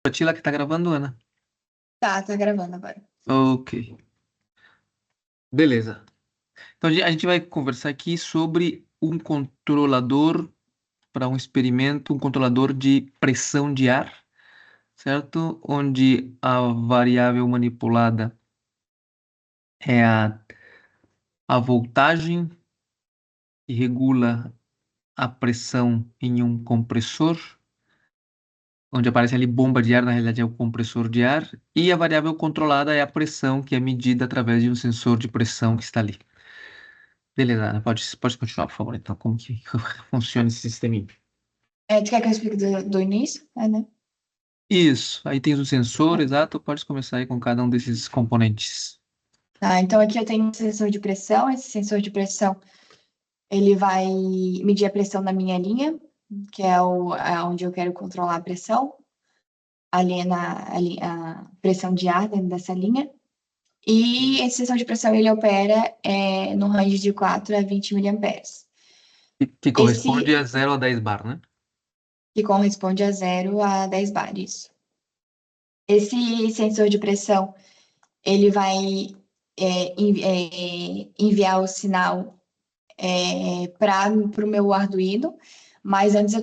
Pra ti lá que tá gravando, Ana. Tá gravando agora. Ok. Beleza. Então a gente vai conversar aqui sobre um controlador para um experimento, um controlador de pressão de ar, certo? Onde a variável manipulada é a voltagem que regula a pressão em um compressor, onde aparece ali bomba de ar, na realidade é o compressor de ar, e a variável controlada é a pressão, que é medida através de um sensor de pressão que está ali. Beleza, Ana, pode continuar, por favor. Então, como que funciona esse sisteminha? Tu quer que eu explique do início? É, né? Isso, aí tem o sensor, exato, pode começar aí com cada um desses componentes. Tá, então aqui eu tenho um sensor de pressão. Esse sensor de pressão, ele vai medir a pressão na minha linha, que é onde eu quero controlar a pressão, a pressão de ar dentro dessa linha. E esse sensor de pressão, ele opera no range de 4 a 20 miliamperes. Que corresponde Esse a 0 a 10 bar, né? que corresponde a 0 a 10 bar, isso. Esse sensor de pressão, ele vai enviar o sinal para o meu Arduino, mas antes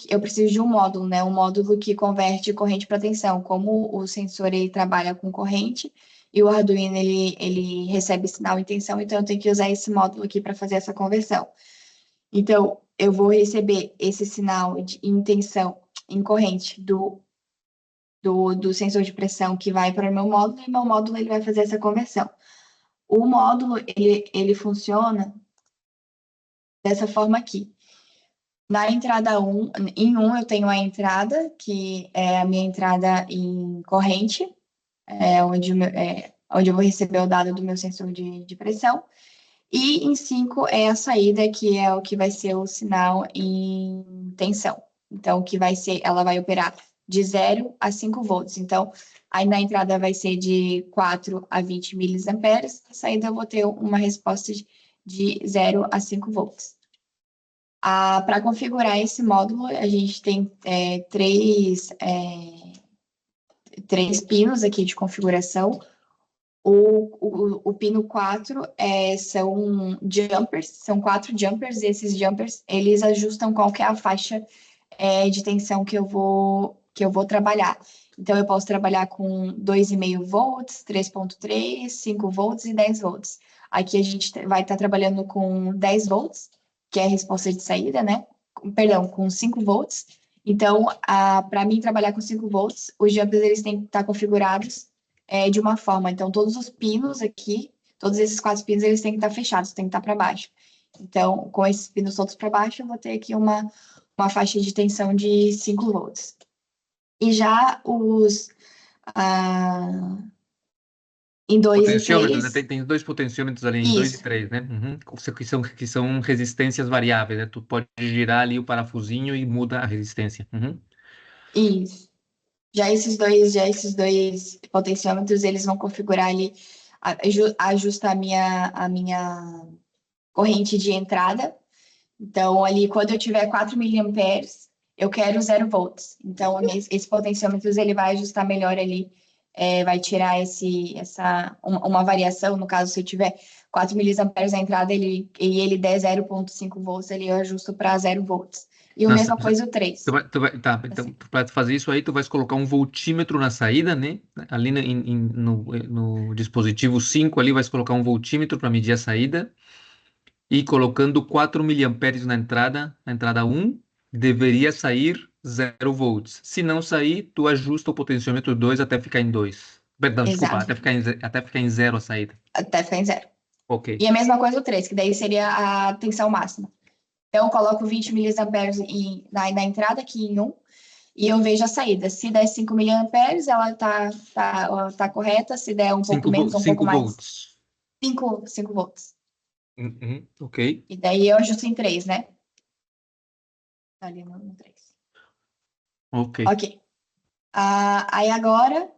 eu preciso de um módulo, né? Um módulo que converte corrente para tensão. Como o sensor ele trabalha com corrente e o Arduino ele recebe sinal em tensão, então eu tenho que usar esse módulo aqui para fazer essa conversão. Então eu vou receber esse sinal em tensão, em corrente do sensor de pressão que vai para o meu módulo, e meu módulo ele vai fazer essa conversão. O módulo ele funciona dessa forma aqui. Na entrada em um eu tenho a entrada, que é a minha entrada em corrente, onde eu vou receber o dado do meu sensor de pressão. E em 5 é a saída, que é o que vai ser o sinal em tensão. Então, que vai ser, ela vai operar de 0 a 5 volts. Então, aí na entrada vai ser de 4 a 20 miliamperes, na saída eu vou ter uma resposta de 0 a 5 volts. Para configurar esse módulo, a gente tem três pinos aqui de configuração. O pino 4 são jumpers, são 4 jumpers, e esses jumpers, eles ajustam qual que é a faixa de tensão que eu vou trabalhar. Então, eu posso trabalhar com 2,5 volts, 3,3, 5 volts e 10 volts. Aqui a gente vai estar trabalhando com 10 volts, que é a resposta de saída, né? Perdão, com 5 volts. Então, para mim trabalhar com 5 volts, os jumpers eles têm que estar configurados de uma forma. Então, todos os pinos aqui, todos esses 4 pinos, eles têm que estar fechados, têm que estar para baixo. Então, com esses pinos todos para baixo, eu vou ter aqui uma faixa de tensão de 5 volts. E já ah, em 2 e Potenciômetros, né? 3, Tem dois potenciômetros ali, em 2 e isso, 3, né? Uhum. Que são resistências variáveis, né? Tu pode girar ali o parafusinho e muda a resistência. Uhum. isso. Já esses dois potenciômetros, eles vão configurar ali, ajustar a minha corrente de entrada. Então, ali, quando eu tiver 4 miliamperes, eu quero 0 volts. Então, esse potenciômetro, ele vai ajustar melhor ali, vai tirar uma variação. No caso, se eu tiver 4 miliamperes na entrada e ele der 0,5 volts, ali eu ajusto para 0 volts. E a Nossa, mesma coisa o 3. tá, então, Assim. para fazer isso aí, tu vais colocar um voltímetro na saída, né? Ali no dispositivo 5 ali, vais colocar um voltímetro para medir a saída. E colocando 4 miliamperes na entrada um deveria sair 0 volts. Se não sair, tu ajusta o potenciômetro 2 até ficar em 2. Perdão, desculpa, Exato. até ficar em 0 a saída. Até ficar em 0. Ok. E a mesma coisa o 3, que daí seria a tensão máxima. Então, eu coloco 20 miliamperes na entrada aqui em um, e eu vejo a saída. Se der 5 miliamperes, ela tá correta. Se der um pouco menos ou um pouco 5 mais, volts. 5 volts. Uhum, ok. E daí eu ajusto em 3, né? Tá ali no 3. Ok. Ok. Aí agora,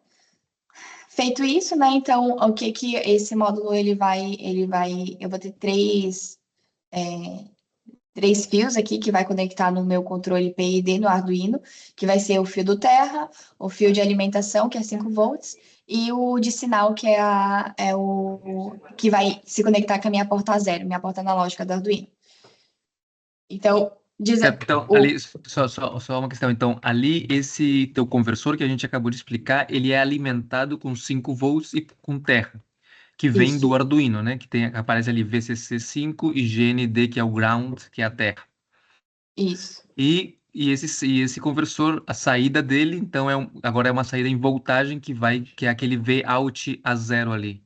feito isso, né? Então, o que que esse módulo eu vou ter três três fios aqui que vai conectar no meu controle PID no Arduino, que vai ser o fio do Terra, o fio de alimentação, que é 5 volts, e o de sinal, que é o que vai se conectar com a minha porta zero, minha porta analógica do Arduino. Então, Certo, então, ali, só uma questão. Então, ali, esse teu conversor que a gente acabou de explicar, ele é alimentado com 5 volts e com terra, que vem isso, do Arduino, né? Aparece ali VCC5 e GND, que é o ground, que é a terra. isso. E esse conversor, a saída dele, então, agora é uma saída em voltagem que é aquele Vout a zero ali,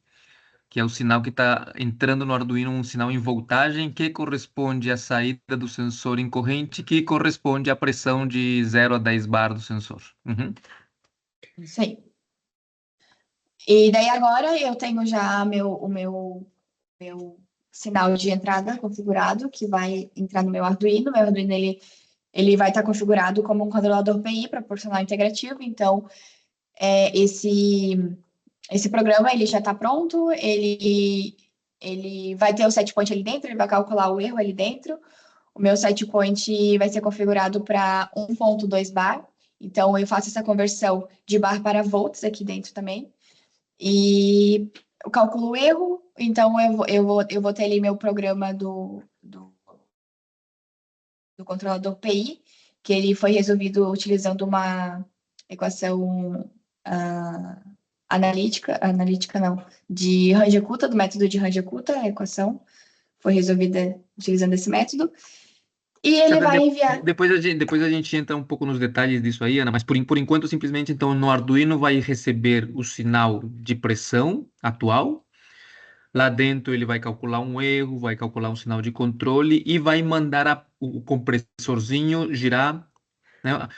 que é o sinal que está entrando no Arduino, um sinal em voltagem que corresponde à saída do sensor em corrente, que corresponde à pressão de 0 a 10 bar do sensor. Uhum. Isso aí. E daí agora eu tenho já meu sinal de entrada configurado, que vai entrar no meu Arduino. Meu Arduino, ele vai estar configurado como um controlador PI, proporcional integrativo. Então, esse programa, ele já está pronto, ele vai ter o set point ali dentro, ele vai calcular o erro ali dentro. O meu set point vai ser configurado para 1.2 bar. Então, eu faço essa conversão de bar para volts aqui dentro também. E eu calculo o erro, então eu vou ter ali meu programa do controlador PI, que ele foi resolvido utilizando uma equação analítica não, de Runge-Kutta, do método de Runge-Kutta, a equação foi resolvida utilizando esse método, e ele Certo, vai enviar. depois a gente entra um pouco nos detalhes disso aí, Ana, mas por enquanto, simplesmente, então, no Arduino vai receber o sinal de pressão atual. Lá dentro ele vai calcular um erro, vai calcular um sinal de controle e vai mandar o compressorzinho girar, né?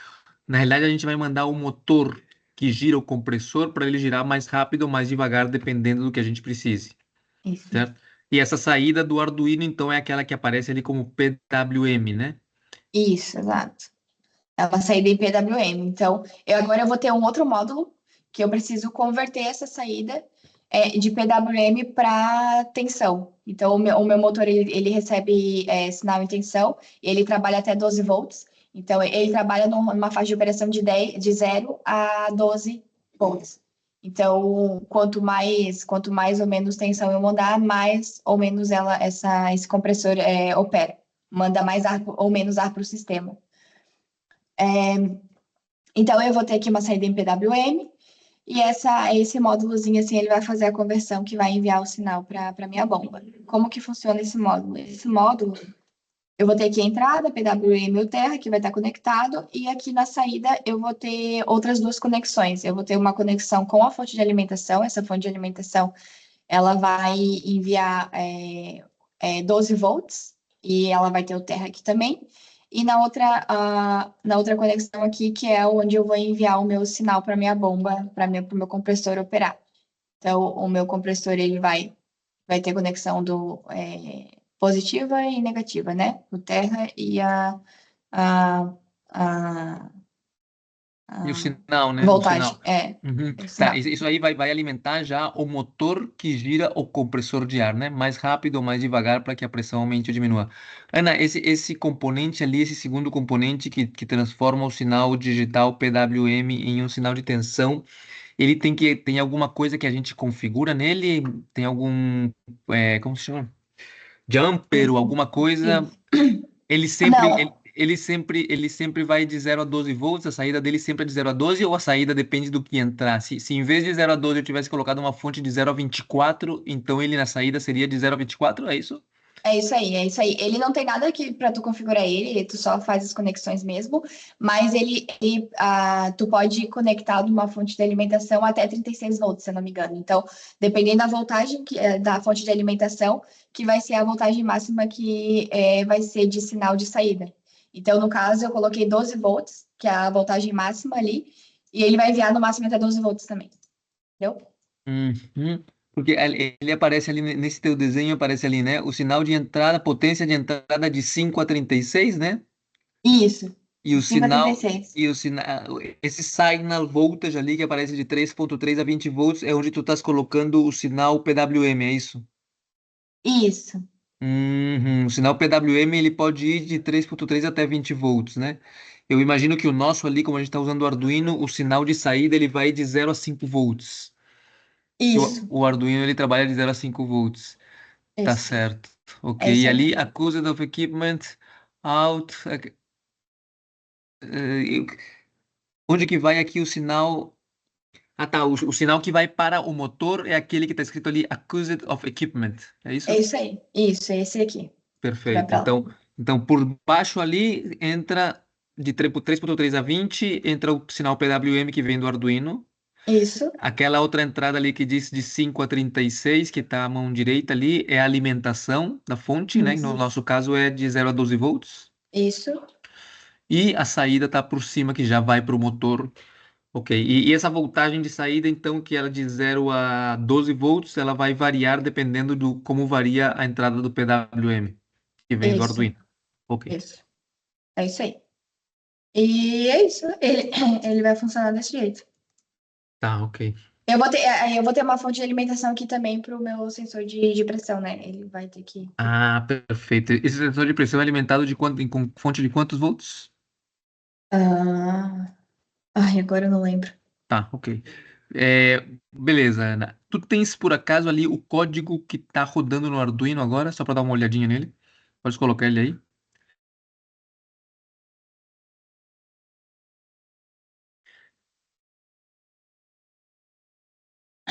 Na realidade, a gente vai mandar o motor que gira o compressor para ele girar mais rápido ou mais devagar, dependendo do que a gente precise, Isso, certo? E essa saída do Arduino, então, é aquela que aparece ali como PWM, né? isso, exato. Ela saída em PWM. Então, agora eu vou ter um outro módulo que eu preciso converter essa saída de PWM para tensão. Então, o meu motor ele recebe sinal em tensão e ele trabalha até 12 volts. Então, ele trabalha numa faixa de operação de 0 a 12 volts. Então, quanto mais ou menos tensão eu mandar, mais ou menos esse compressor opera. Manda mais ar ou menos ar para o sistema. Então, eu vou ter aqui uma saída em PWM e esse módulozinho, assim, ele vai fazer a conversão que vai enviar o sinal para minha bomba. Como que funciona esse módulo? Esse módulo, eu vou ter aqui a entrada, PWM e o Terra, que vai estar conectado, e aqui na saída eu vou ter outras duas conexões. Eu vou ter uma conexão com a fonte de alimentação, essa fonte de alimentação, ela vai enviar 12 volts, e ela vai ter o Terra aqui também. E na outra conexão aqui, que é onde eu vou enviar o meu sinal para minha bomba, para o meu compressor operar. Então, o meu compressor ele vai ter conexão positiva e negativa, né? O terra e a, a, E o a sinal, né? O voltagem. sinal. Uhum. O Tá, sinal. isso aí vai alimentar já o motor que gira o compressor de ar, né? Mais rápido ou mais devagar para que a pressão aumente ou diminua. Ana, esse componente ali, esse segundo componente que transforma o sinal digital PWM em um sinal de tensão, ele tem alguma coisa que a gente configura nele? Tem algum, como se chama? Jumper ou alguma coisa? Isso. Ele sempre, ele, Não, ele sempre, ele sempre vai de 0 a 12 volts, a saída dele sempre é de 0 a 12 ou a saída depende do que entrar? Se em vez de 0 a 12 eu tivesse colocado uma fonte de 0 a 24, então ele na saída seria de 0 a 24, é isso? é isso aí, é isso aí. Ele não tem nada aqui para tu configurar ele, tu só faz as conexões mesmo, mas tu pode ir conectado uma fonte de alimentação até 36 volts, se eu não me engano. Então, dependendo da voltagem da fonte de alimentação, que vai ser a voltagem máxima que vai ser de sinal de saída. Então, no caso, eu coloquei 12 volts, que é a voltagem máxima ali, e ele vai enviar no máximo até 12 volts também, entendeu? Uhum. Porque ele aparece ali nesse teu desenho, aparece ali, né? O sinal de entrada, potência de entrada de 5 a 36, né? Isso, E de o 5 a sinal, 36. esse signal voltage ali que aparece de 3,3 a 20 volts é onde tu estás colocando o sinal PWM, é isso? Isso. O sinal PWM ele pode ir de 3.3 até 20 volts, né? Eu imagino que o nosso ali, como a gente está usando o Arduino, o sinal de saída ele vai de 0 a 5 volts. Que o, Isso, o Arduino ele trabalha de 0 a 5 volts. Tá isso. certo. É Ok. isso E aí. ali, accused of equipment out. Eh, onde que vai aqui o sinal? Ah, tá. O sinal que vai para o motor é aquele que está escrito ali, accused of equipment. É É isso? isso aí. Isso, é esse aqui. Que vai Perfeito. pra lá. Então por baixo ali entra de 3.3 a 20, entra o sinal PWM que vem do Arduino. Isso, Aquela outra entrada ali que diz de 5 a 36, que está à mão direita ali, é a alimentação da fonte, né? No isso, nosso caso é de 0 a 12 volts. isso, E a saída está por cima, que já vai para o motor. Ok. E essa voltagem de saída, então, que era de 0 a 12 volts, ela vai variar dependendo do como varia a entrada do PWM, que vem do isso, Arduino. Ok. isso. É isso aí. E é isso. Ele, ele vai funcionar desse jeito. Tá, ok. Aí eu vou ter uma fonte de alimentação aqui também para o meu sensor de pressão, né? Ele vai ter que. Ah, perfeito. Esse sensor de pressão é alimentado de com fonte de quantos volts? Ah, ai, agora eu não lembro. Tá, ok. Beleza, Ana. Tu tens por acaso ali o código que tá rodando no Arduino agora, só para dar uma olhadinha nele? Pode colocar ele aí.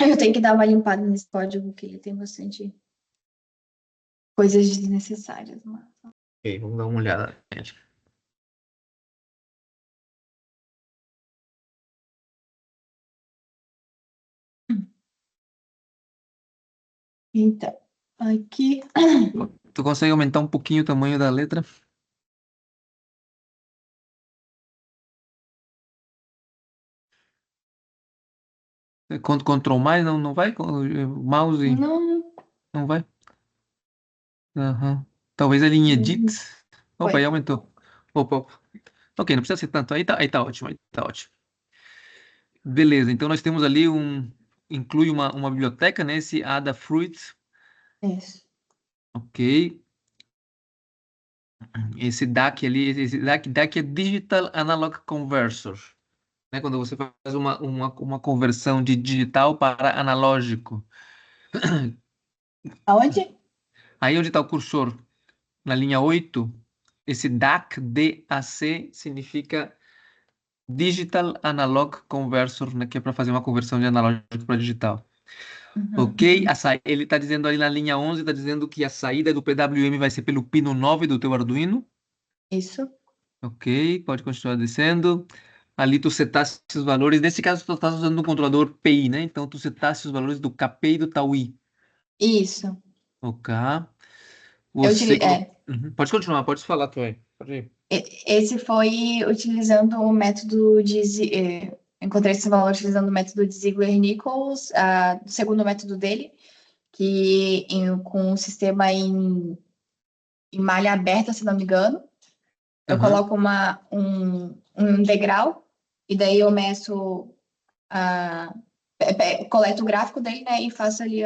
Eu tenho que dar uma limpada nesse código, que ele tem bastante coisas desnecessárias, mano. Ok, vamos dar uma olhada. Então, aqui. Tu consegue aumentar um pouquinho o tamanho da letra? Ctrl mais não vai? Mouse Não. não vai? Aham. Talvez ali em Edit. Opa, aí Foi. aumentou. Opa, opa. Ok, não precisa ser tanto. Aí tá ótimo, aí tá ótimo. Beleza, então nós temos ali inclui uma biblioteca, né? Esse Adafruit, Isso. ok. Esse DAC ali, esse DAC é Digital Analog Converter, né? Quando você faz uma conversão de digital para analógico. Aonde? Aí onde está o cursor? Na linha 8, esse DAC, DAC, significa Digital Analog Converter, né? Que é para fazer uma conversão de analógico para digital. Uhum. Ok, ele está dizendo ali na linha 11, está dizendo que a saída do PWM vai ser pelo pino 9 do teu Arduino. Isso. Ok, pode continuar descendo. Ali tu setasse os valores. Nesse caso, tu estás usando um controlador PI, né? Então tu setasse os valores do KP e do TAUI. Isso. Ok. Eu Você utili- colocou. é, Pode continuar, pode falar também. Pode ir. Esse foi utilizando o método encontrei esse valor utilizando o método de Ziegler-Nichols, o segundo método dele, com um sistema em malha aberta, se não me engano. Eu Aham. coloco um degrau e daí eu meço a, coleto o gráfico dele, né, e faço ali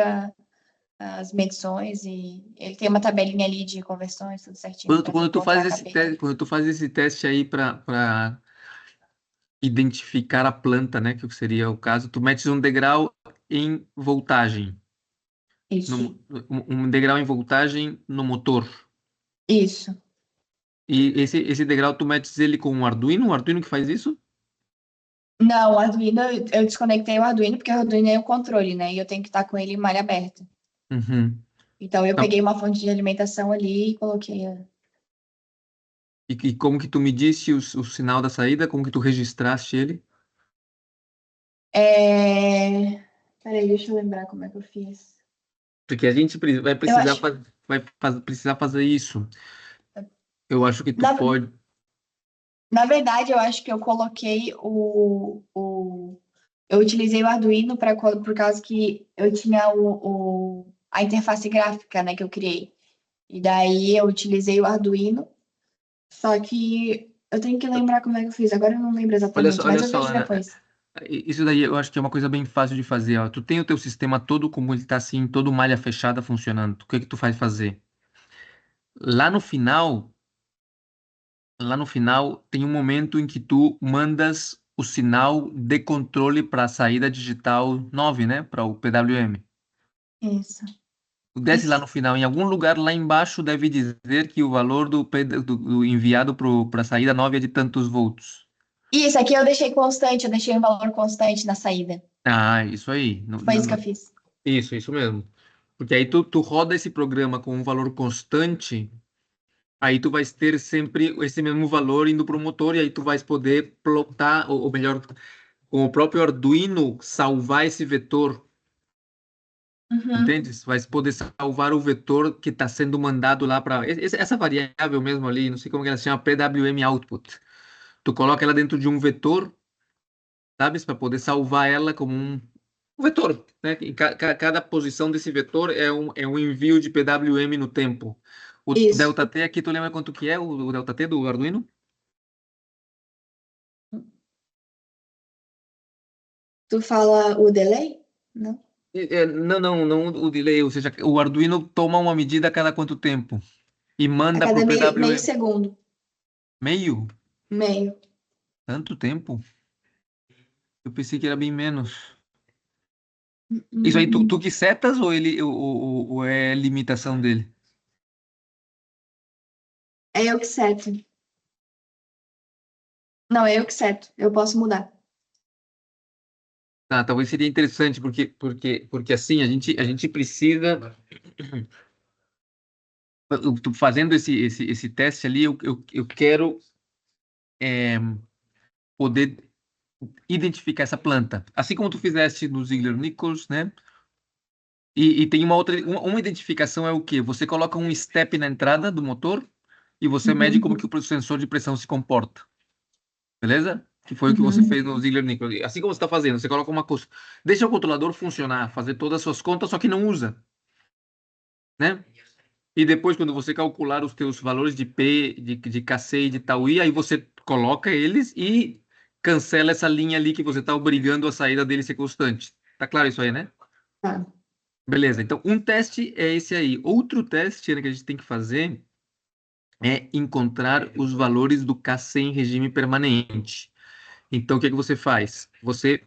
as medições e ele tem uma tabelinha ali de conversões, tudo certinho Quando para quando tu colocar faz a esse KP. teste, quando tu faz esse teste aí para identificar a planta, né? Que seria o caso, tu metes um degrau em voltagem. Isso, Um degrau em voltagem no motor. isso. E esse degrau tu metes ele com um Arduino que faz isso? Não, o Arduino, eu desconectei o Arduino porque o Arduino é o controle, né? E eu tenho que estar com ele em malha aberta. Uhum. Então eu Tá. peguei uma fonte de alimentação ali e coloquei. E como que tu medisse o sinal da saída? Como que tu registraste ele? Peraí, deixa eu lembrar como é que eu fiz. Porque a gente vai Eu precisar, acho. precisar fazer isso. Eu acho que tu Na, pode. na verdade, eu acho que eu coloquei eu utilizei o Arduino por causa que eu tinha a interface gráfica, né, que eu criei. E daí eu utilizei o Arduino, só que eu tenho que lembrar como é que eu fiz. Agora eu não lembro exatamente, mas Olha eu só, vejo Ana. depois. Isso daí eu acho que é uma coisa bem fácil de fazer. Ó. Tu tem o teu sistema todo como ele está assim, todo malha fechada funcionando. O que que tu faz fazer? Lá no final, lá no final tem um momento em que tu mandas o sinal de controle para a saída digital 9, né? Para o PWM. Isso. Desce lá no final, em algum lugar lá embaixo deve dizer que o valor do enviado para a saída 9 é de tantos volts. Isso, aqui eu deixei constante, eu deixei um valor constante na saída. Ah, isso aí. Foi isso que eu fiz. Isso mesmo. Porque aí tu roda esse programa com um valor constante, aí tu vais ter sempre esse mesmo valor indo para o motor, e aí tu vais poder plotar, ou melhor, com o próprio Arduino, salvar esse vetor. Uhum. Entende? Vai poder salvar o vetor que está sendo mandado lá para essa variável mesmo ali, não sei como que ela se chama, PWM output. Tu coloca ela dentro de um vetor, sabe? Para poder salvar ela como um vetor, né? E cada posição desse vetor é um envio de PWM no tempo. O Isso. delta T aqui, tu lembra quanto que é o delta T do Arduino? Tu fala o delay? Não. Não o delay, ou seja, o Arduino toma uma medida a cada quanto tempo e A manda para cada o meio PWM. segundo. Meio? Meio. Tanto tempo? Eu pensei que era bem menos. Isso aí, tu Hum. que setas ou ou é limitação dele? É eu que seto. Não, é eu que seto. Eu posso mudar. Ah, talvez seria interessante, porque assim, a gente precisa. Eu tô fazendo esse teste ali, eu quero é, poder identificar essa planta. Assim como tu fizeste no Ziegler-Nichols, né? E tem uma outra. Uma identificação é o quê? Você coloca um step na entrada do motor e você mede como Uhum. que o sensor de pressão se comporta. Beleza? Que foi o que você Uhum. fez no Ziegler-Nichols. Assim como você está fazendo, você coloca uma coisa. Deixa o controlador funcionar, fazer todas as suas contas, só que não usa, né? E depois, quando você calcular os teus valores de P, de KC e de tau I, aí você coloca eles e cancela essa linha ali que você está obrigando a saída dele ser constante. Tá claro isso aí, né? Tá. Beleza. Então, um teste é esse aí. Outro teste, né, que a gente tem que fazer é encontrar os valores do KC em regime permanente. Então, o que que você faz? Você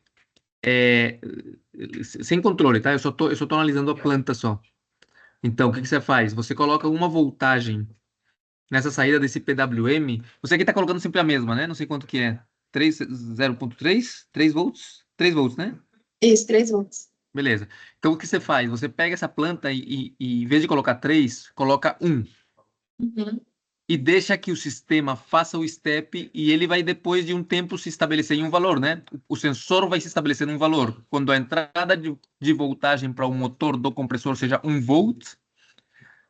é, sem controle, tá? Eu só tô analisando a planta só. Então, o que que você faz? Você coloca uma voltagem nessa saída desse PWM. Você aqui está colocando sempre a mesma, né? Não sei quanto que é. 3, 0,3? 3 volts? 3 volts, né? Isso, 3 volts. Beleza. Então, o que você faz? Você pega essa planta e em vez de colocar 3, coloca 1. Uhum. E deixa que o sistema faça o step e ele vai, depois de um tempo, se estabelecer em um valor, né? O sensor vai se estabelecer em um valor. Quando a entrada de voltagem para o motor do compressor seja 1 volt,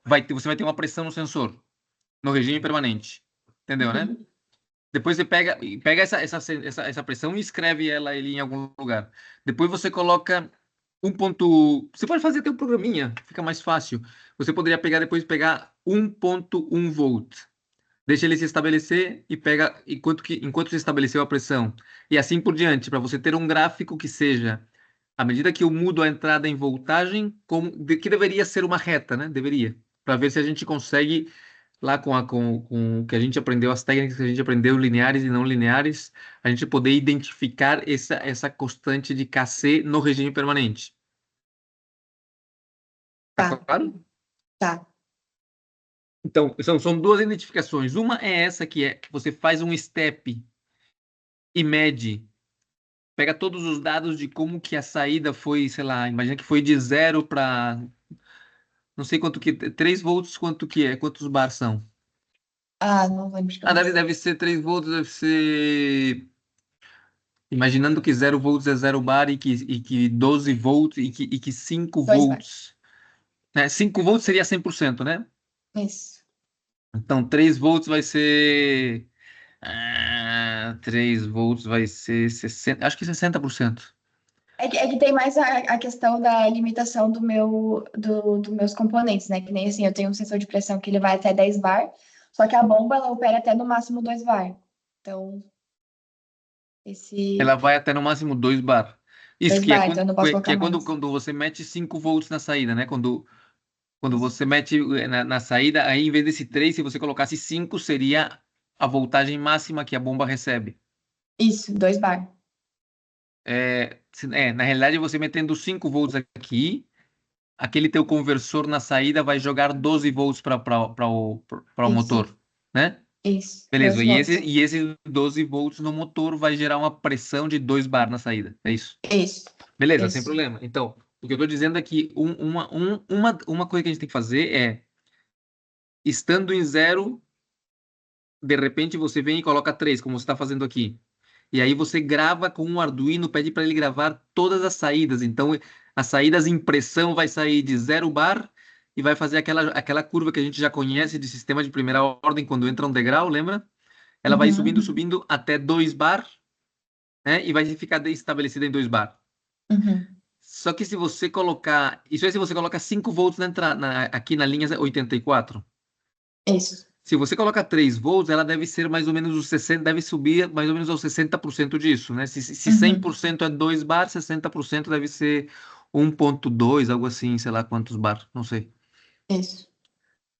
você vai ter uma pressão no sensor, no regime permanente. Entendeu, né? Uhum. Depois você pega essa pressão e escreve ela ali em algum lugar. Depois você coloca um ponto. Você pode fazer até um programinha, fica mais fácil. Você poderia pegar 1,1 volt. Deixa ele se estabelecer e pega enquanto se estabeleceu a pressão. E assim por diante, para você ter um gráfico que seja, à medida que eu mudo a entrada em voltagem, que deveria ser uma reta, né? Deveria. Para ver se a gente consegue, lá com o que a gente aprendeu, as técnicas que a gente aprendeu, lineares e não lineares, a gente poder identificar essa constante de Kc no regime permanente. Tá Tá, claro? tá. Então, são duas identificações. Uma é essa que é, você faz um step e mede. Pega todos os dados de como que a saída foi, sei lá, imagina que foi de 0 para não sei quanto que, 3 volts, quanto que é, quantos bar são? Ah, não lembro de Ah, deve, cabeça. deve ser 3 volts, deve ser. Imaginando que 0 volts é 0 bar e que 12 volts e que 5 2 bar. volts. Né? 5 volts seria 100%, né? Isso. Então 3 volts vai ser. 3 volts vai ser 60, acho que 60%. É que tem mais a questão da limitação dos meus componentes, né? Que nem assim, eu tenho um sensor de pressão que ele vai até 10 bar, só que a bomba ela opera até no máximo 2 bar. Então, Ela esse vai até no máximo 2 bar. Isso 2 que é bar, quando, então eu não posso que colocar é quando, mais. quando você mete 5 volts na saída, né? Quando Quando você mete na saída, aí em vez desse 3, se você colocasse 5, seria a voltagem máxima que a bomba recebe. Isso, 2 bar. Na realidade, você metendo 5 volts aqui, aquele teu conversor na saída vai jogar 12 volts para o Isso, motor, né? isso, Beleza, 12 volts. e esses 12 volts no motor vai gerar uma pressão de 2 bar na saída, é isso? Isso, Beleza, sem isso. problema. Então, o que eu estou dizendo é que uma coisa que a gente tem que fazer é, estando em zero, de repente você vem e coloca 3, como você está fazendo aqui. E aí você grava com um Arduino, pede para ele gravar todas as saídas. Então, as saídas em pressão vai sair de 0 bar e vai fazer aquela curva que a gente já conhece de sistema de primeira ordem quando entra um degrau, lembra? Ela vai subindo, Uhum, subindo até 2 bar, né? E vai ficar estabelecida em 2 bar. uhum. Só que se você colocar. Isso aí se você coloca 5 volts aqui na linha 84. Isso. Se você coloca 3 volts, ela deve ser mais ou menos os 60, deve subir mais ou menos aos 60% disso, né? Se Uhum. 100% é 2 bar, 60% deve ser 1,2, algo assim, sei lá quantos bar, não sei. Isso.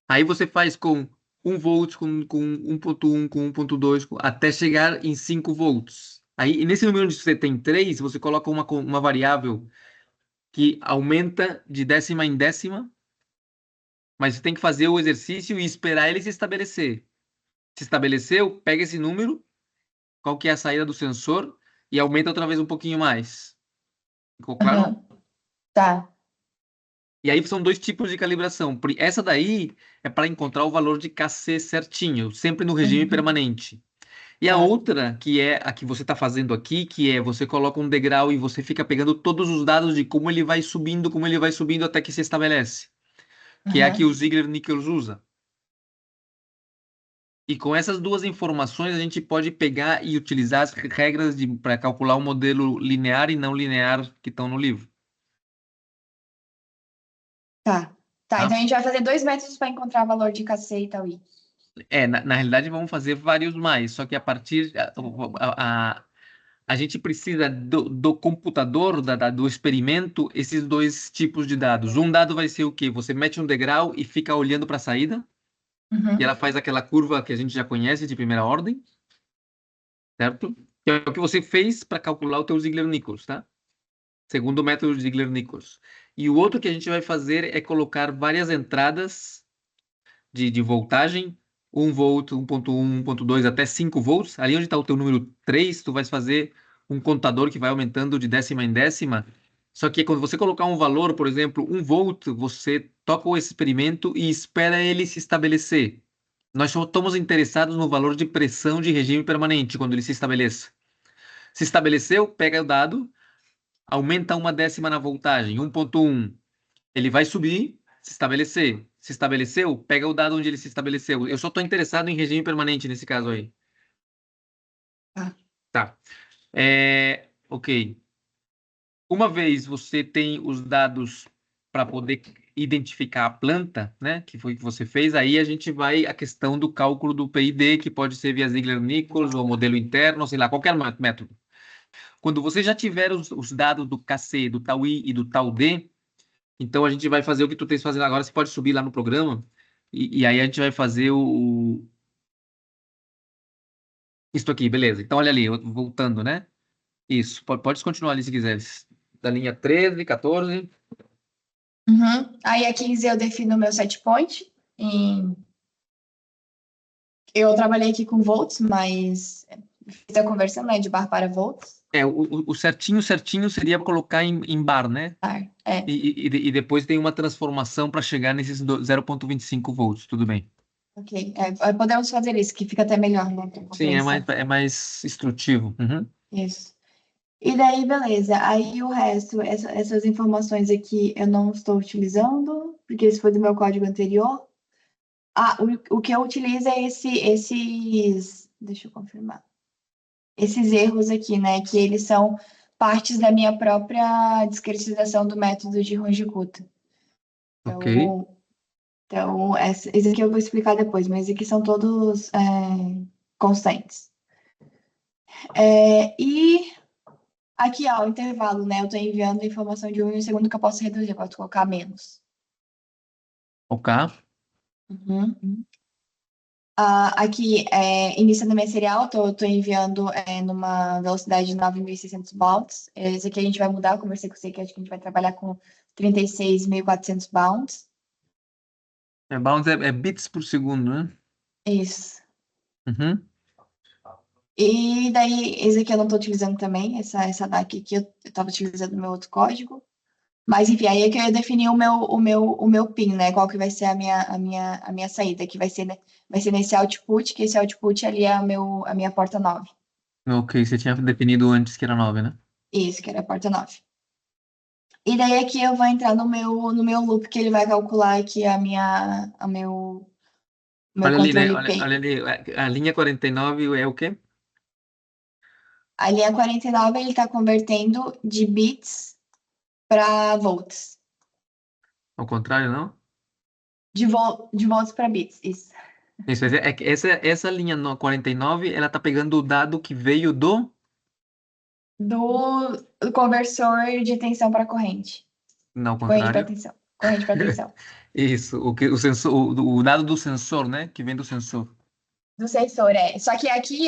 Aí você faz com 1 volt, com 1,1, com 1,2, até chegar em 5 volts. Aí, e nesse número onde você tem 3, você coloca uma variável que aumenta de décima em décima, mas você tem que fazer o exercício e esperar ele se estabelecer. Se estabeleceu, pega esse número, qual que é a saída do sensor, e aumenta outra vez um pouquinho mais. Ficou claro? Uhum. Tá. E aí são dois tipos de calibração. Essa daí é para encontrar o valor de KC certinho, sempre no regime Uhum. permanente. E a Tá. outra, que é a que você está fazendo aqui, que é você coloca um degrau e você fica pegando todos os dados de como ele vai subindo até que se estabelece. Que é a que o Uhum. Ziegler-Nichols usa. E com essas duas informações, a gente pode pegar e utilizar as regras para calcular o modelo linear e não linear que estão no livro. Tá. Tá, Tá? então a gente vai fazer 2 métodos para encontrar o valor de KC e Tauí. Na realidade, vamos fazer vários mais, só que a partir. A gente precisa do computador, do experimento, esses dois tipos de dados. Um dado vai ser o quê? Você mete um degrau e fica olhando para a saída, e ela Uhum. faz aquela curva que a gente já conhece de primeira ordem, certo? Que é o que você fez para calcular o teu Ziegler-Nichols, tá? Segundo o método de Ziegler-Nichols. E o outro que a gente vai fazer é colocar várias entradas de voltagem, 1 volt, 1,1, 1,2 até 5 volts. Ali onde está o teu número 3, tu vai fazer um contador que vai aumentando de décima em décima. Só que quando você colocar um valor, por exemplo, 1 volt, você toca o experimento e espera ele se estabelecer. Nós só estamos interessados no valor de pressão de regime permanente, quando ele se estabeleça. Se estabeleceu, pega o dado, aumenta uma décima na voltagem, 1,1. Ele vai subir, se estabelecer. Se estabeleceu, pega o dado onde ele se estabeleceu. Eu só estou interessado em regime permanente nesse caso aí. Tá. Tá. Ok. Uma vez você tem os dados para poder identificar a planta, né, que foi que você fez, aí a gente vai a questão do cálculo do PID, que pode ser via Ziegler-Nichols ou modelo interno, sei lá, qualquer método. Quando você já tiver os dados do KC, do tau I e do tau D, então a gente vai fazer o que tu tens fazendo agora, você pode subir lá no programa, e aí a gente vai fazer isso aqui, beleza. Então olha ali, voltando, né? Isso, pode continuar ali se quiseres. Da linha 13, 14. Uhum. Aí a 15 eu defino o meu set point. Em... Eu trabalhei aqui com volts, mas fiz a conversão, né, de bar para volts. O certinho, certinho seria colocar em bar, né? Tá. É, E depois tem uma transformação para chegar nesses 0,25 volts, tudo bem. ok. Podemos fazer isso, que fica até melhor na Sim, compreensão. é mais instrutivo. Uhum. Isso. E daí, beleza. Aí o resto, essas informações aqui eu não estou utilizando, porque isso foi do meu código anterior. Ah, o que eu utilizo é esses. Deixa eu confirmar. Esses erros aqui, né? Que eles são partes da minha própria discretização do método de Runge-Kutta. Ok. Então, esse aqui eu vou explicar depois, mas aqui são todos constantes. E aqui, ó, o intervalo, né? Eu estou enviando informação de 1 segundo que eu posso reduzir, eu posso colocar menos. Ok. Uhum. Aqui, iniciando a minha serial, tô enviando numa velocidade de 9.600 bounds. Esse aqui a gente vai mudar, eu conversei com você que acho que a gente vai trabalhar com 36.400 bounds. Bounds é bits por segundo, né? Isso. Uhum. E daí, esse aqui eu não tô utilizando também, essa DAC aqui eu tava utilizando o meu outro código. Mas enfim, aí é que eu ia definir o meu PIN, né? Qual que vai ser a minha saída, que vai ser nesse output, que esse output ali é a minha porta 9. Ok, você tinha definido antes que era 9, né? Isso, que era a porta 9. E daí aqui eu vou entrar no meu loop, que ele vai calcular aqui o meu Olha ali, né? controle Olha, P. olha ali, a linha 49 é o quê? A linha 49, ele está convertendo de bits para volts. Ao contrário, não? De volts para bits, isso. Isso, é que essa linha 49, ela tá pegando o dado que veio do... Do conversor de tensão para corrente. Não, ao Corrente para contrário. tensão. Corrente para tensão. Isso, o sensor, o dado do sensor, né? Que vem do sensor. Do sensor, é. Só que aqui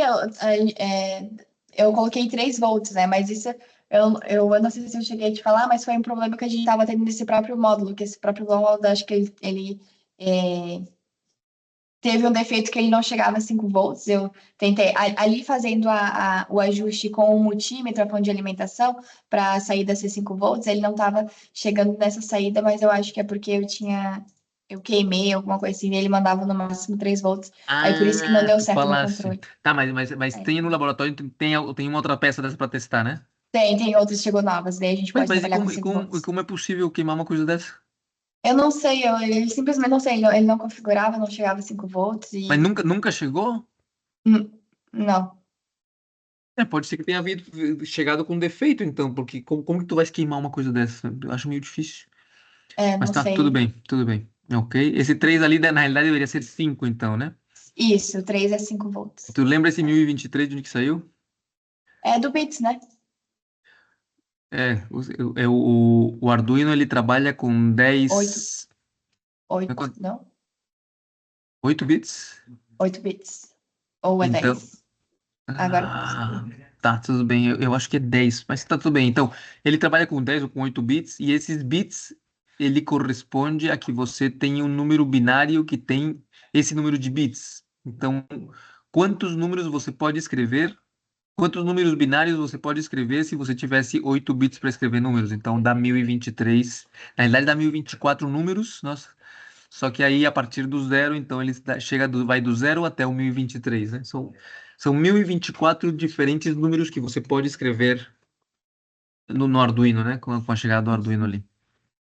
eu coloquei 3 volts, né? Mas isso eu não sei se eu cheguei a te falar, mas foi um problema que a gente estava tendo nesse próprio módulo, que esse próprio módulo, acho que ele teve um defeito que ele não chegava a 5 volts. Eu tentei ali fazendo o ajuste com o multímetro, a fonte de alimentação, para a saída ser 5 volts, ele não estava chegando nessa saída, mas eu acho que é porque eu queimei alguma coisa assim, e ele mandava no máximo 3 volts. Aí por isso que não Ah, deu tu certo o meu falasse. controle. Tá, mas É. tem no laboratório, tem uma outra peça dessa pra testar, né? Tem outras que chegou novas, daí a gente pode Mas e trabalhar com como, e 5 como, e volts. como é possível queimar uma coisa dessa? Eu não sei, ele simplesmente não sei, ele não configurava, não chegava a 5 volts Mas e. nunca chegou? Não. Pode ser que tenha chegado com defeito, então, porque como que tu vai queimar uma coisa dessa? Eu acho meio difícil. Mas Não tá, tudo sei. bem, tudo bem. Ok. Esse 3 ali, na realidade, deveria ser 5 então, né? Isso, 3 é 5 volts. Tu lembra esse 1023 de onde que saiu? É do bits, né? O Arduino, ele trabalha com 8 10... 8 não? 8 bits? 8 bits. Ou é Então, 10? Agora eu não sei. tá, tudo bem. Eu acho que é 10, mas tá tudo bem. Então, ele trabalha com 10 ou com 8 bits, e esses bits, ele corresponde a que você tem um número binário que tem esse número de bits. Então, quantos números você pode escrever? Quantos números binários você pode escrever se você tivesse 8 bits para escrever números? Então, dá 1023. Na realidade, dá 1024 números, nossa. Só que aí, a partir do zero, então ele vai do zero até o 1023, né? São 1024 diferentes números que você pode escrever no Arduino, né? Com a chegada do Arduino ali.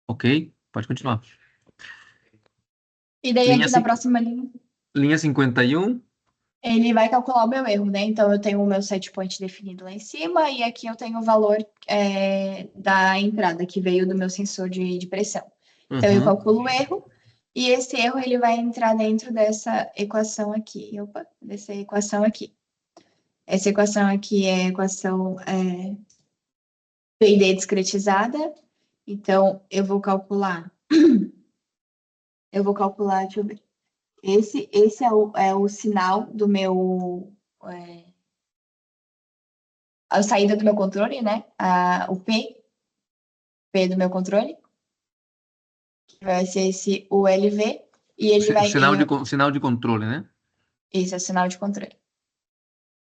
Ok? Pode continuar. E daí Linha, aqui na ci- próxima linha, linha 51. ele vai calcular o meu erro, né? Então eu tenho o meu set point definido lá em cima e aqui eu tenho o valor da entrada que veio do meu sensor de pressão. Então eu Uhum. calculo o erro e esse erro ele vai entrar dentro dessa equação aqui. Opa, dessa equação aqui. Essa equação aqui é a equação P&D discretizada. Então eu vou calcular, deixa eu ver. Esse é o sinal do meu. A saída do meu controle, né? O P do meu controle, que vai ser esse ULV, e O, ele si- o vai. sinal o sinal de controle, né? Esse é o sinal de controle.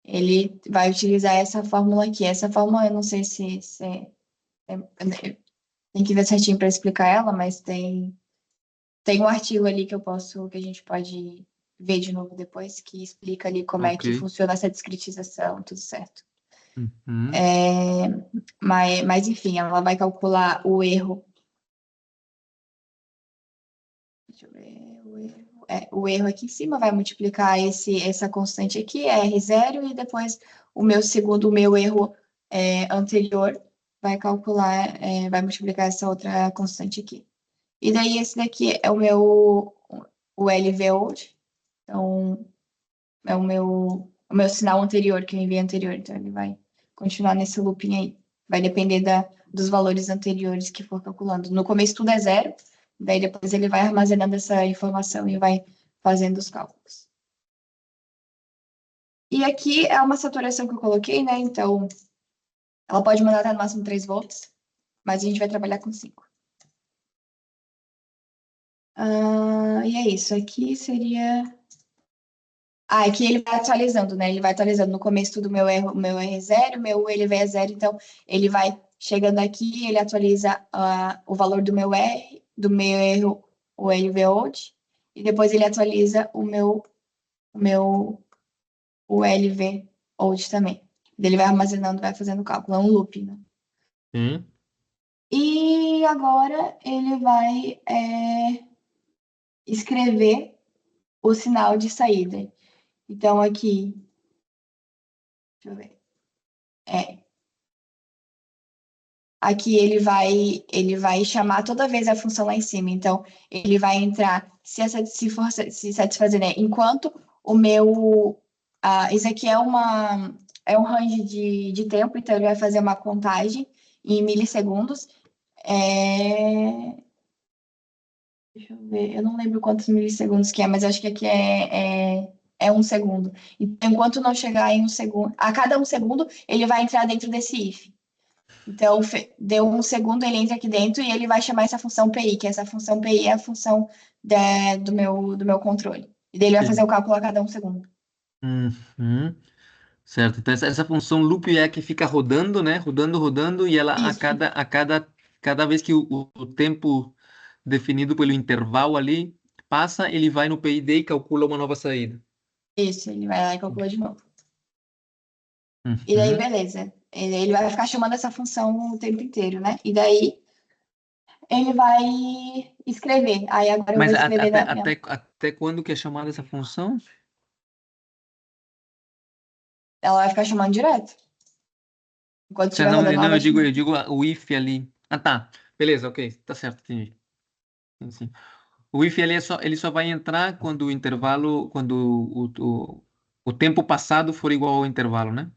Ele vai utilizar essa fórmula aqui. Essa fórmula, eu não sei tem que ver certinho para explicar ela, mas tem um artigo ali que a gente pode ver de novo depois, que explica ali como é Ok. que funciona essa discretização, tudo certo. Uhum. Mas enfim, ela vai calcular o erro. Deixa eu ver, o erro aqui em cima vai multiplicar essa constante aqui, R0, e depois o meu erro anterior vai multiplicar essa outra constante aqui. E daí esse daqui é o LVOUT, então é o meu sinal anterior, que eu enviei anterior, então ele vai continuar nesse looping aí. Vai depender dos valores anteriores que for calculando. No começo tudo é zero, Daí depois ele vai armazenando essa informação e vai fazendo os cálculos. E aqui é uma saturação que eu coloquei, né? Então, ela pode mandar até no máximo 3 volts, mas a gente vai trabalhar com 5. E é isso. Aqui seria. Aqui ele vai atualizando, né? Ele vai atualizando no começo do meu R é 0, meu LV é 0, então ele vai chegando aqui, ele atualiza o valor do meu R, do meu erro, o LV old, e depois ele atualiza o LV old também. Ele vai armazenando, vai fazendo cálculo, é um loop, né? Sim. E agora ele vai escrever o sinal de saída. Então aqui, deixa eu ver. Aqui ele vai chamar toda vez a função lá em cima. Então, ele vai entrar, se for se satisfazer, né? Enquanto o meu. Isso aqui é um range de tempo, então ele vai fazer uma contagem em milissegundos. Deixa eu ver, eu não lembro quantos milissegundos que é, mas acho que aqui é 1 segundo. Então, enquanto não chegar em 1 segundo, a cada 1 segundo, ele vai entrar dentro desse if. Então, deu 1 segundo, ele entra aqui dentro e ele vai chamar essa função PI, que essa função PI é a função do meu controle. E daí ele vai fazer o cálculo a cada 1 segundo. Uhum. Certo. Então, essa função loop é a que fica rodando, né? Rodando, rodando, e ela Isso, cada vez que o tempo definido pelo intervalo ali passa, ele vai no PID e calcula uma nova saída. isso, ele vai lá e calcula de novo. E daí, Uhum. beleza. Ele vai ficar chamando essa função o tempo inteiro, né? E daí, ele vai escrever. Aí agora eu vou Mas escrever na minha. até quando que é chamada essa função? Ela vai ficar chamando direto. Enquanto estiver Não, rodando, ela não, vai chamando. eu digo o if ali. Ah, tá. Beleza, ok. Tá certo, entendi. Sim, sim. O if ali ele só vai entrar quando o intervalo, quando o tempo passado for igual ao intervalo, né?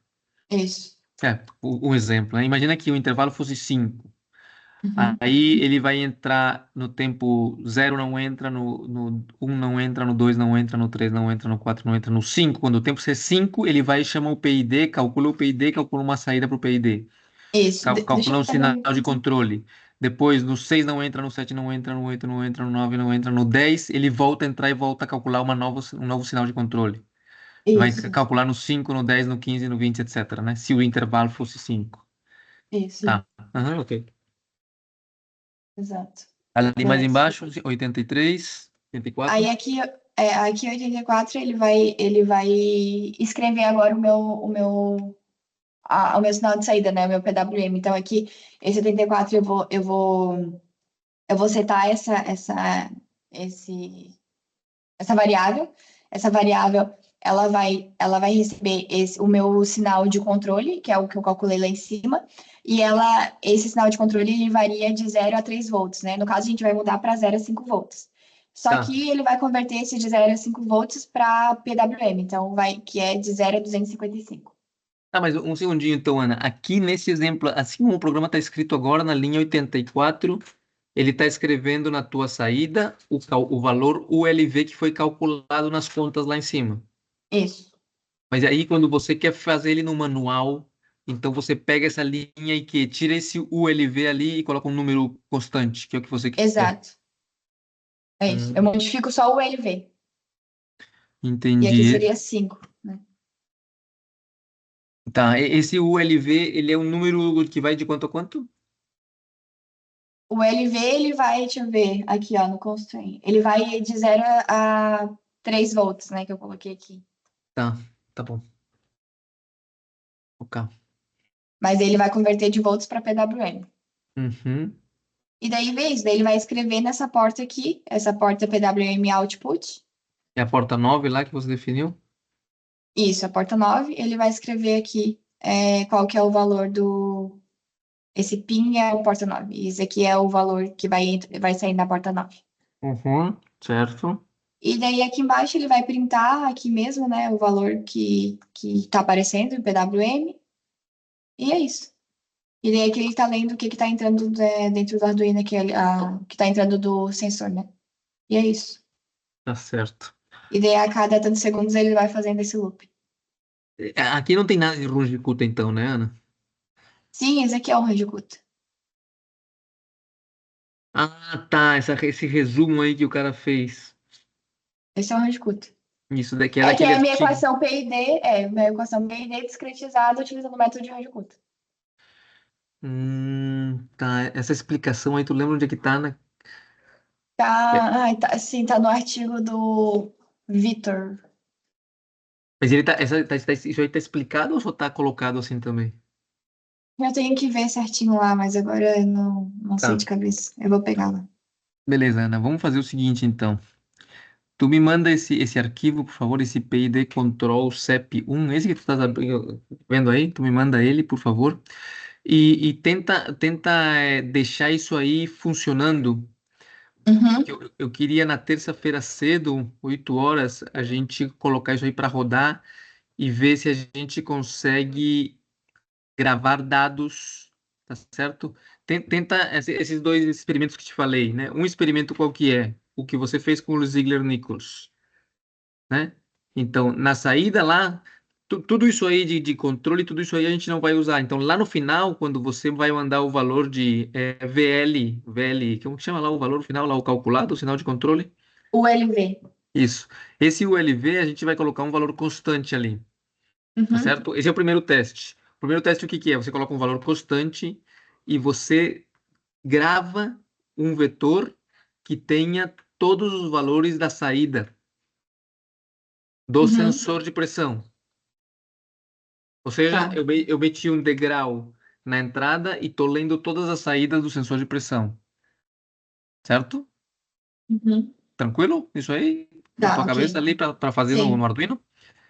Isso. É, um exemplo, né? Imagina que o intervalo fosse 5. Uhum. Aí ele vai entrar no tempo zero, não entra, no 1 não entra, no 2 não entra, no 3 não entra, no 4 não entra, no 5. Quando o tempo ser 5, ele vai chamar o PID, calcula o PID, calcula uma saída para o PID. Isso. Deixa Calcula eu um fazer sinal um. de controle. Depois, no 6 não entra, no 7 não entra, no 8 não entra, no 9 não entra, no 10 ele volta a entrar e volta a calcular um novo sinal de controle. Vai Isso. calcular no 5, no 10, no 15, no 20, etc, né? Se o intervalo fosse 5. Isso. Tá. Aham, ok. Exato. Ali mais Beleza. embaixo, 83, Aí 84. aqui 84 ele vai escrever agora o meu sinal de saída, né? O meu PWM. Então aqui esse 84 eu vou setar essa variável. Essa variável ela vai receber o meu sinal de controle, que é o que eu calculei lá em cima, e esse sinal de controle ele varia de 0 a 3 volts, né? No caso, a gente vai mudar para 0 a 5 volts. Só Tá. que ele vai converter esse de 0 a 5 volts para PWM, então que é de 0 a 255. Tá, mas um segundinho então, Ana. Aqui nesse exemplo, assim como o programa está escrito agora na linha 84, ele está escrevendo na tua saída o valor ULV que foi calculado nas contas lá em cima. Isso, Mas aí, quando você quer fazer ele no manual, então você pega essa linha e que tira esse ULV ali e coloca um número constante, que é o que você quer. exato. É isso. Eu Hum, modifico só o LV. E aqui entendi. seria 5, né? Tá, esse ULV, ele é um número que vai de quanto a quanto? O LV, ele vai, deixa eu ver, aqui, ó, no constraint. Ele vai de 0 a 3 volts, né, que eu coloquei aqui. Tá, tá bom. Ok. Mas ele vai converter de volts para PWM. Uhum. E daí, vez, daí ele vai escrever nessa porta aqui, essa porta PWM output. É a porta 9 lá que você definiu? Isso, a porta 9. Ele vai escrever aqui qual que é o valor do. Esse PIN é o porta 9. E esse aqui é o valor que vai sair na porta 9. Uhum, certo. E daí aqui embaixo ele vai printar aqui mesmo, né, o valor que está aparecendo em PWM. E é isso. E daí aqui ele tá lendo o que que tá entrando dentro do Arduino, que tá entrando do sensor, né? E é isso. Tá certo. E daí a cada tantos segundos ele vai fazendo esse loop. Aqui não tem nada de Runge-Kutta então, né, Ana? Sim, esse aqui é o Randicuta. Ah, tá. Esse resumo aí que o cara fez. Esse é o Randicuta. Isso daqui é É que daquele é a minha artigo. equação PID, minha equação PID discretizada utilizando o método de Randicuta. Tá. Essa explicação aí, tu lembra onde é que tá, né? Tá, ai, tá, sim, tá no artigo do Vitor. Mas ele isso aí tá explicado ou só tá colocado assim também? Eu tenho que ver certinho lá, mas agora eu não sei Tá. de cabeça. Eu vou pegar lá. Beleza, Ana. Vamos fazer o seguinte então. Tu me manda esse arquivo, por favor, esse PID Control CEP1, esse que tu estás vendo aí, tu me manda ele, por favor, e tenta deixar isso aí funcionando. Uhum, Eu queria na terça-feira cedo, 8 horas, a gente colocar isso aí para rodar e ver se a gente consegue gravar dados, tá certo? Tenta esses dois experimentos que te falei, né? Um experimento qual que é? O que você fez com o Ziegler-Nichols, né? Então, na saída lá, tudo isso aí de controle, tudo isso aí a gente não vai usar. Então, lá no final, quando você vai mandar o valor de VL, como que chama lá o valor final, lá o calculado, o sinal de controle? o LV. Isso. Esse ULV, a gente vai colocar um valor constante ali, tá Uhum, certo? Esse é o primeiro teste. O primeiro teste, o que que é? Você coloca um valor constante e você grava um vetor que tenha todos os valores da saída do uhum, sensor de pressão. Ou seja, tá. eu meti um degrau na entrada e tô lendo todas as saídas do sensor de pressão, certo? Uhum, Tranquilo? Isso aí? Na tá, tua ok. cabeça ali para fazer no Sim. Arduino?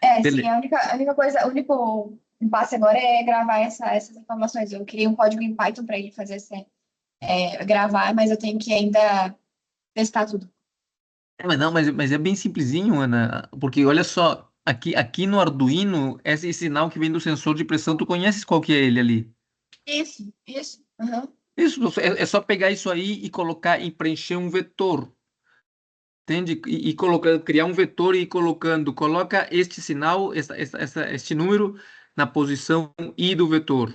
É, sim, Beleza. a única coisa, o único impasse agora é gravar essas informações. Eu queria um código em Python para ele fazer gravar, mas eu tenho que ainda testar tudo. Mas não, mas é bem simplesinho, Ana, porque olha só, aqui no Arduino, esse sinal que vem do sensor de pressão, tu conheces qual que é ele ali? Isso, isso. Uhum, Isso, é só pegar isso aí e colocar e preencher um vetor. Entende? E colocar, criar um vetor e ir colocando, coloca este sinal, este número na posição i do vetor.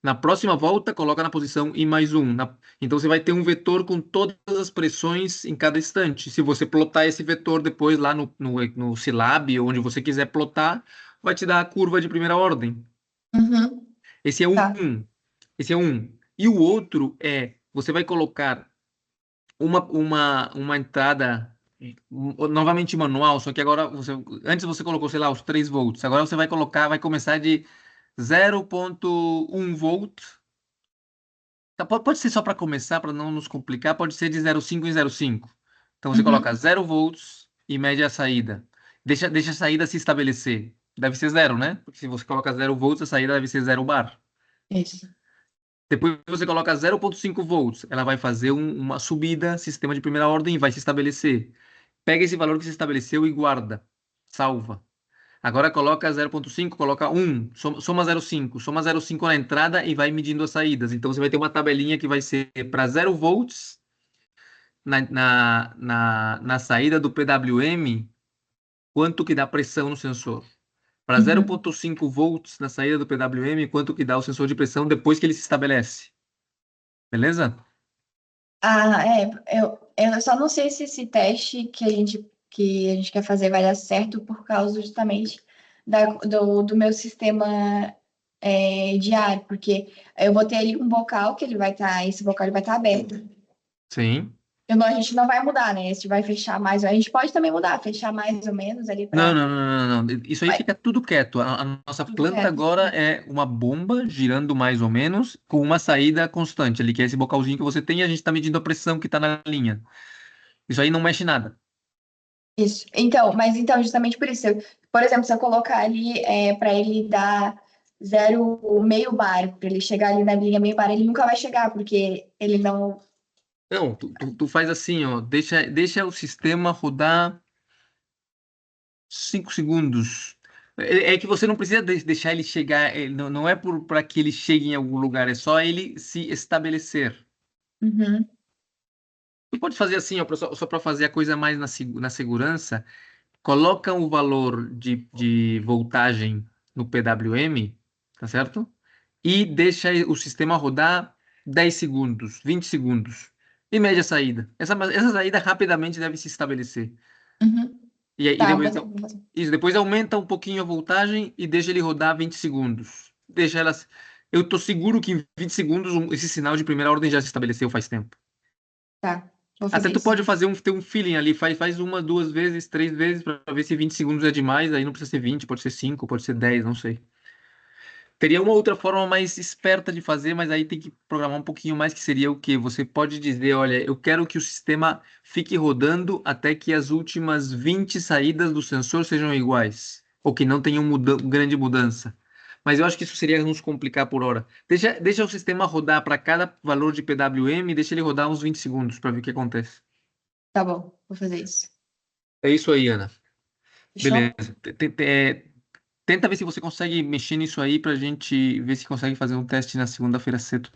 Na próxima volta, coloca na posição i mais um. Então você vai ter um vetor com todas as pressões em cada instante. Se você plotar esse vetor depois lá no Scilab, onde você quiser plotar, vai te dar a curva de primeira ordem. uhum, Esse é um. tá. Esse é um. E o outro é, você vai colocar uma entrada novamente manual, só que agora antes você colocou, sei lá, os 3 volts. Agora você vai colocar, vai começar de 0,1 volt. Tá, pode ser só para começar, para não nos complicar, pode ser de 0,5 em 0,5. Então você coloca Uhum, 0 volts e mede a saída. Deixa a saída se estabelecer. Deve ser zero, né? Porque se você coloca 0 volts, a saída deve ser 0 bar. isso. Depois você coloca 0,5 volts, ela vai fazer uma subida, sistema de primeira ordem, e vai se estabelecer. Pega esse valor que se estabeleceu e guarda. Salva. Agora coloca 0,5, coloca 1, soma 0,5, soma 0,5 na entrada e vai medindo as saídas. Então você vai ter uma tabelinha que vai ser para 0 volts na saída do PWM, quanto que dá pressão no sensor. Para Uhum. 0,5 volts na saída do PWM, quanto que dá o sensor de pressão depois que ele se estabelece. Beleza? Ah, eu só não sei se esse teste que a gente quer fazer vai dar certo por causa justamente do meu sistema de ar, porque eu vou ter ali um bocal que esse bocal ele vai estar aberto. Sim. A gente não vai mudar, né? A gente vai fechar mais, a gente pode também mudar, fechar mais ou menos ali Não, para não, não, não, não. Isso aí fica tudo quieto. A nossa tudo planta reto. agora é uma bomba girando mais ou menos com uma saída constante ali, que é esse bocalzinho que você tem e a gente está medindo a pressão que está na linha. Isso aí não mexe nada. Isso. Então, mas então, justamente por isso, por exemplo, se eu colocar ali para ele dar 0,5 bar, para ele chegar ali na linha meio bar, ele nunca vai chegar, porque ele não. Não, tu faz assim, ó, deixa o sistema rodar 5 segundos. É que você não precisa deixar ele chegar, não é para que ele chegue em algum lugar, é só ele se estabelecer. Uhum, Tu pode fazer assim, ó, só para fazer a coisa mais na segurança, coloca o valor de voltagem no PWM, tá certo? E deixa o sistema rodar 10 segundos, 20 segundos. E mede a saída. Essa saída rapidamente deve se estabelecer. uhum. E Tá, depois, vou fazer. isso, depois aumenta um pouquinho a voltagem e deixa ele rodar 20 segundos. Deixa ela. Eu tô seguro que em 20 segundos esse sinal de primeira ordem já se estabeleceu faz tempo. Tá, vou Até fazer tu isso. pode ter um feeling ali, faz uma, duas vezes, três vezes, para ver se 20 segundos é demais, aí não precisa ser 20, pode ser 5, pode ser 10, não sei. Teria uma outra forma mais esperta de fazer, mas aí tem que programar um pouquinho mais, que seria o quê? Você pode dizer, olha, eu quero que o sistema fique rodando até que as últimas 20 saídas do sensor sejam iguais, ou que não tenham grande mudança. Mas eu acho que isso seria nos complicar por hora. Deixa o sistema rodar para cada valor de PWM e deixa ele rodar uns 20 segundos para ver o que acontece. Tá bom, vou fazer isso. É isso aí, Ana. Beleza. Fechou? Tenta ver se você consegue mexer nisso aí pra gente ver se consegue fazer um teste na segunda-feira cedo.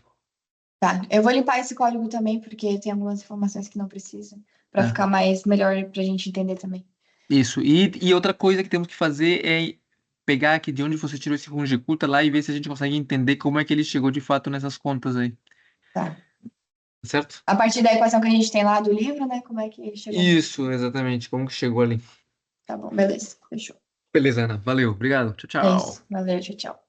Tá, eu vou limpar esse código também, porque tem algumas informações que não precisam, para Tá? ficar mais melhor pra gente entender também. Isso. E outra coisa que temos que fazer é pegar aqui de onde você tirou esse Runge-Kutta lá e ver se a gente consegue entender como é que ele chegou de fato nessas contas aí. Tá. Certo? A partir da equação que a gente tem lá do livro, né? Como é que chegou nisso? Isso, exatamente. Como que chegou ali. Tá bom, beleza. Fechou. Beleza, Ana. Valeu. Obrigado. Tchau, É isso. tchau. Valeu, tchau, tchau.